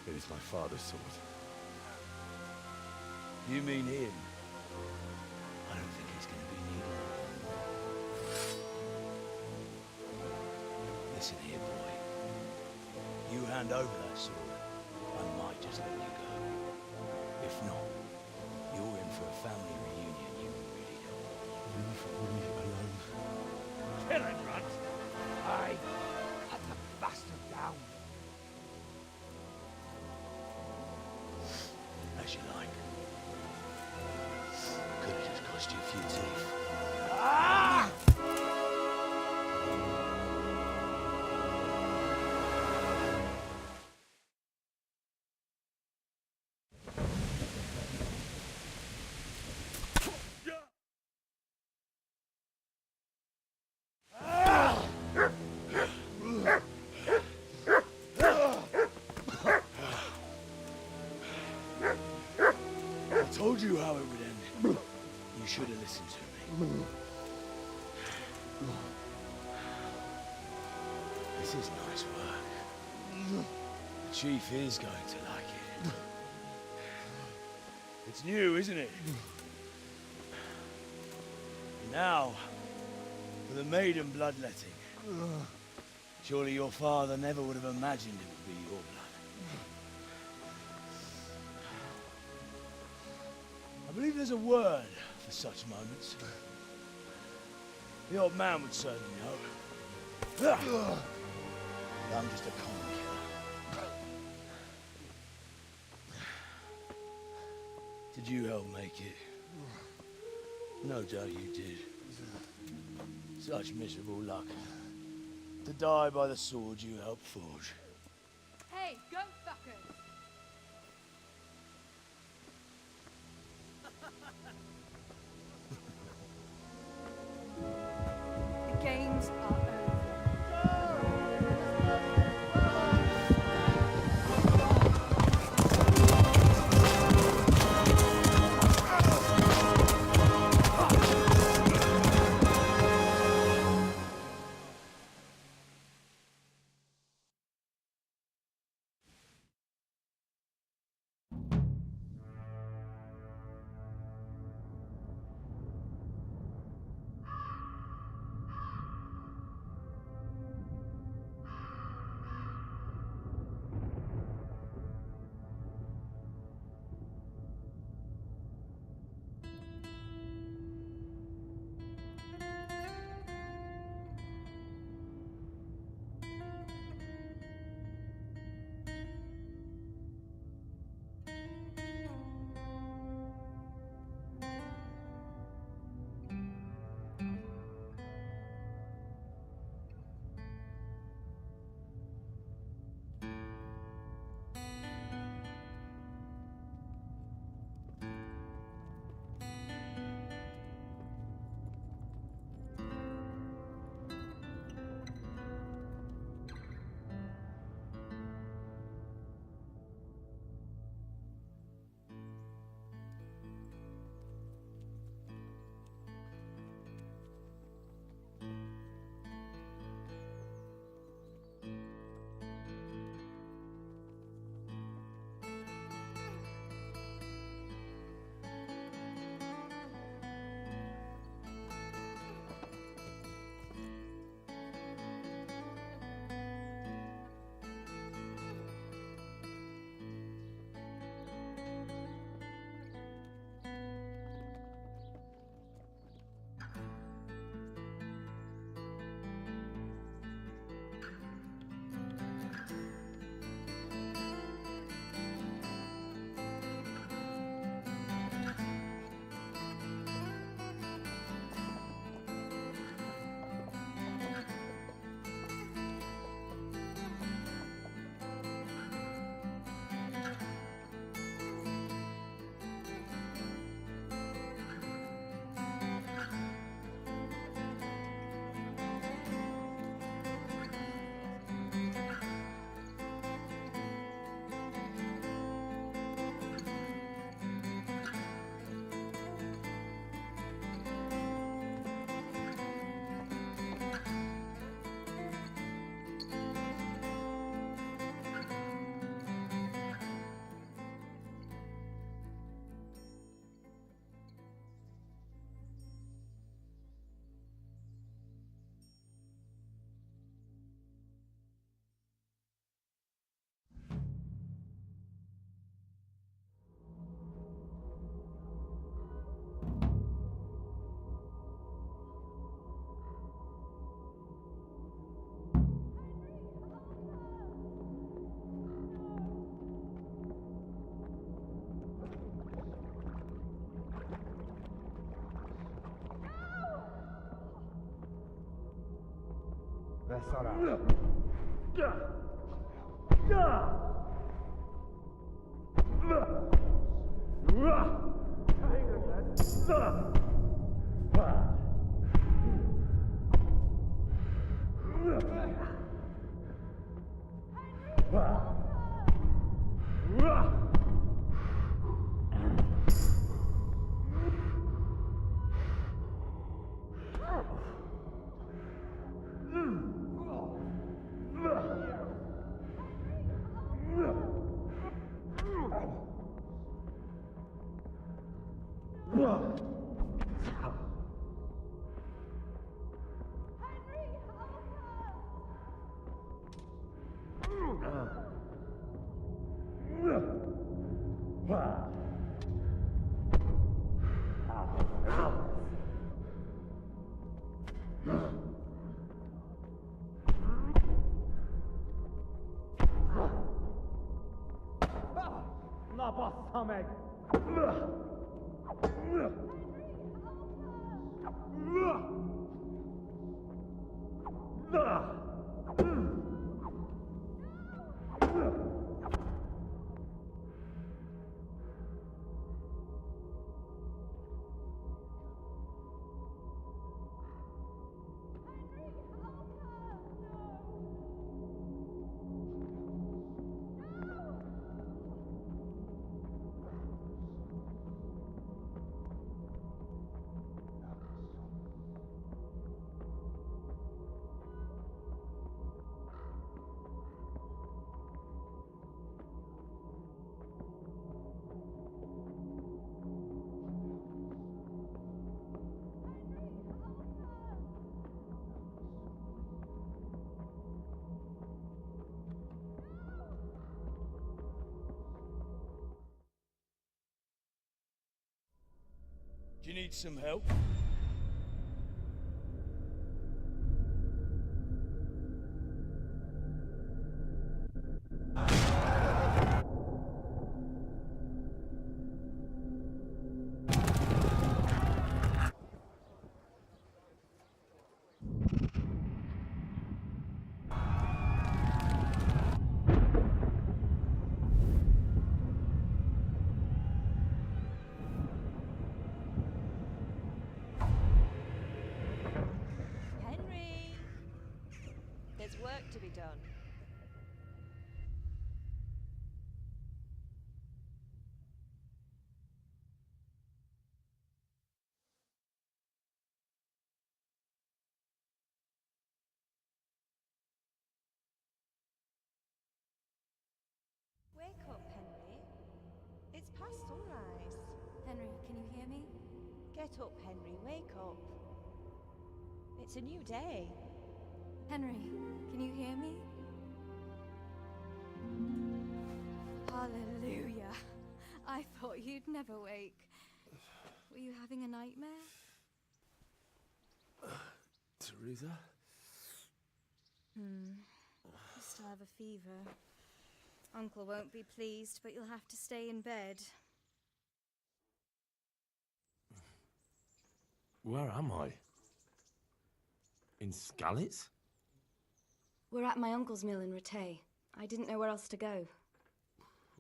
It is my father's sword. You mean him? I don't think he's going to be needed. Listen here, boy. You hand over that sword, I might just let you go. If not, you're in for a family reunion you really don't want. Leave me alone. Kill him, Runt! Aye, cut the bastard down. As you like. Could have just cost you a few teeth. Ah! I told you how it would end. You should have listened to me. This is nice work. The chief is going to like it. It's new, isn't it? Now, for the maiden bloodletting. Surely your father never would have imagined it would be your blood. I believe there's a word for such moments. The old man would certainly know. I'm just a common killer. Did you help make it? No doubt you did. Such miserable luck. To die by the sword you helped forge. Hey, go fuckers! The games are over. Do you need some help? Henry! There's work to be done. Wake up, Henry. It's past sunrise. Henry, can you hear me? Get up, Henry. Wake up. It's a new day. Henry, can you hear me? Hallelujah. I thought you'd never wake. Were you having a nightmare? Teresa? You still have a fever. Uncle won't be pleased, but you'll have to stay in bed. Where am I? In Skalitz? We're at my uncle's mill in Rattay. I didn't know where else to go.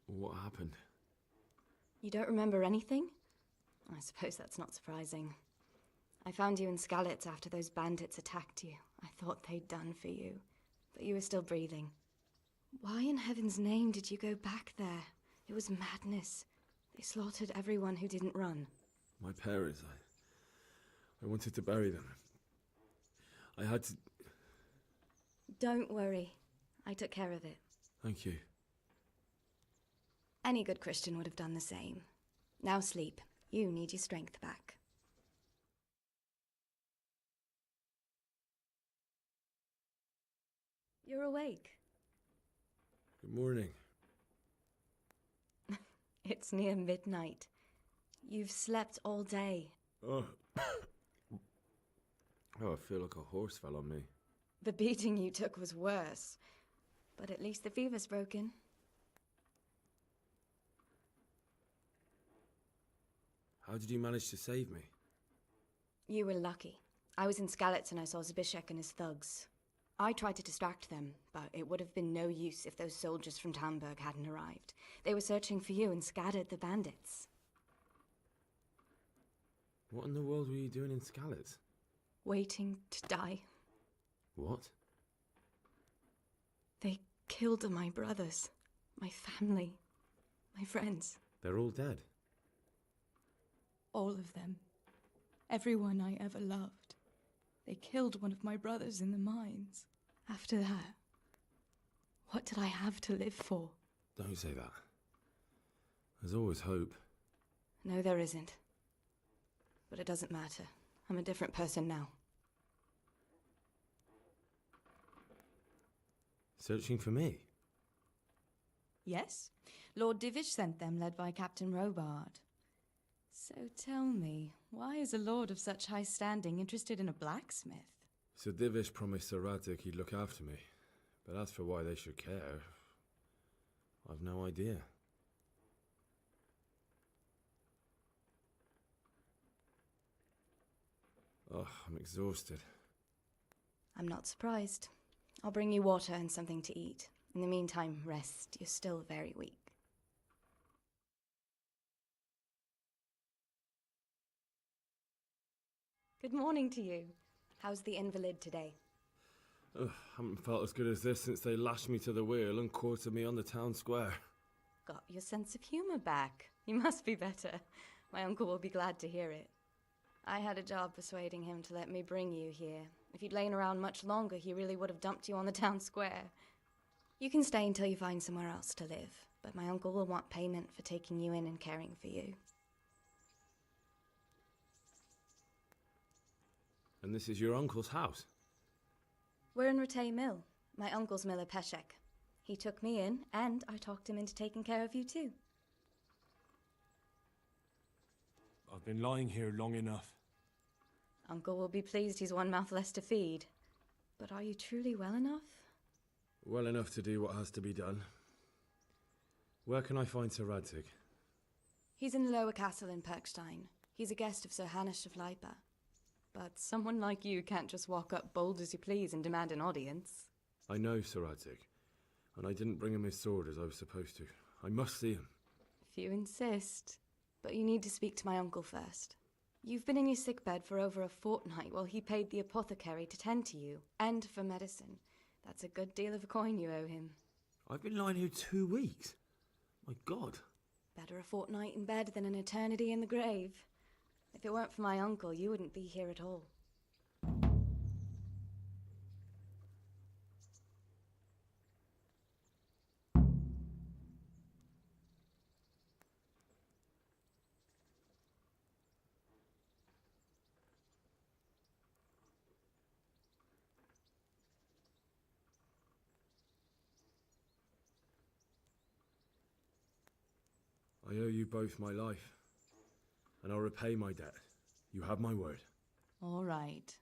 What happened? You don't remember anything? I suppose that's not surprising. I found you in Skalitz after those bandits attacked you. I thought they'd done for you, but you were still breathing. Why in heaven's name did you go back there? It was madness. They slaughtered everyone who didn't run. My parents, I wanted to bury them. I had to... Don't worry. I took care of it. Thank you. Any good Christian would have done the same. Now sleep. You need your strength back. You're awake. Good morning. It's near midnight. You've slept all day. Oh. Oh, I feel like a horse fell on me. The beating you took was worse. But at least the fever's broken. How did you manage to save me? You were lucky. I was in Skalitz and I saw Zbyszek and his thugs. I tried to distract them, but it would have been no use if those soldiers from Tamburg hadn't arrived. They were searching for you and scattered the bandits. What in the world were you doing in Skalitz? Waiting to die. What? They killed my brothers, my family, my friends. They're all dead. All of them. Everyone I ever loved. They killed one of my brothers in the mines. After that, what did I have to live for? Don't say that. There's always hope. No, there isn't. But it doesn't matter. I'm a different person now. Searching for me? Yes. Lord Divish sent them, led by Captain Robard. So tell me, why is a lord of such high standing interested in a blacksmith? Sir Divish promised Sir Radzik he'd look after me. But as for why they should care, I've no idea. Oh, I'm exhausted. I'm not surprised. I'll bring you water and something to eat. In the meantime, rest. You're still very weak. Good morning to you. How's the invalid today? Haven't felt as good as this since they lashed me to the wheel and quartered me on the town square. Got your sense of humor back. You must be better. My uncle will be glad to hear it. I had a job persuading him to let me bring you here. If you'd lain around much longer, he really would have dumped you on the town square. You can stay until you find somewhere else to live, but my uncle will want payment for taking you in and caring for you. And this is your uncle's house? We're in Ratay Mill, my uncle's mill at Peshek. He took me in, and I talked him into taking care of you too. I've been lying here long enough. Uncle will be pleased he's one mouth less to feed. But are you truly well enough? Well enough to do what has to be done. Where can I find Sir Radzik? He's in the lower castle in Perkstein. He's a guest of Sir Hanush of Leipa. But someone like you can't just walk up bold as you please and demand an audience. I know Sir Radzik, and I didn't bring him his sword as I was supposed to. I must see him. If you insist. But you need to speak to my uncle first. You've been in your sickbed for over a fortnight while he paid the apothecary to tend to you, and for medicine. That's a good deal of coin you owe him. I've been lying here 2 weeks. My God. Better a fortnight in bed than an eternity in the grave. If it weren't for my uncle, you wouldn't be here at all. I owe you both my life, and I'll repay my debt. You have my word. All right.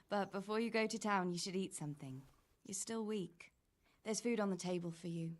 But before you go to town, you should eat something. You're still weak. There's food on the table for you.